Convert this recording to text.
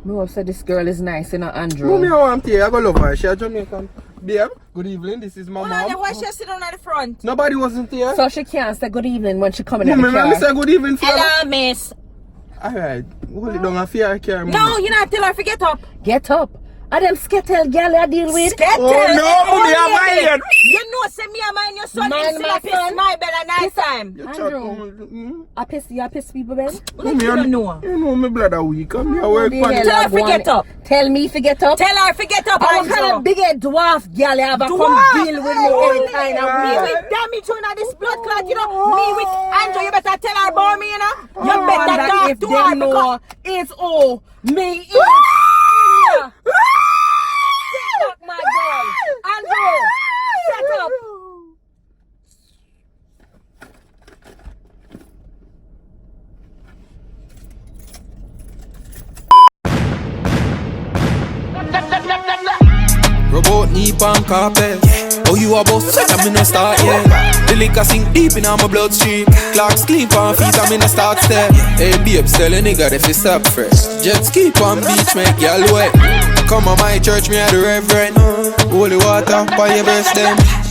No, so this girl is nice, you know, Andrew. Mommy, I want to I go love her. She a Jamaican. Babe, good evening. This is my mom. Why she sit down at the front? Nobody wasn't here. So she can't say good evening when she coming in the Mommy, car. let me say good evening for Hello, miss. Alright, hold it down and fear car. No, you not tell her to get up. Get up. Are them skettle girl I deal with? Skettle. Oh no, mommy, I'm lying. You know, say me and mine your son. Mind my son. My bed at night time. You Andrew. I piss people, Ben? Like you don't know. You know me blood a week. I'm here work the for hell Tell her I to get up. Tell me to get up. Tell her to get up, I what kind Andrew. of big head dwarf girl you have a Dwarf? come deal with me every time Me I with damage on this blood clot, you know. Me with Andrew, you better tell her about me, you know. You better talk if to them her because... know it's all me is. Fuck my girl. Andrew, shut up. Robot knee pan carpet. Oh, you a boss, I'm in a start, yeah. The liquor sink deep in my bloodstream. Clocks clean pan feet, I'm in a start step. Hey, babes, tell a nigga if it's up fresh. Jet ski pan beach, make y'all wet. Come on my church, me a the reverend. Holy water, by your breast them.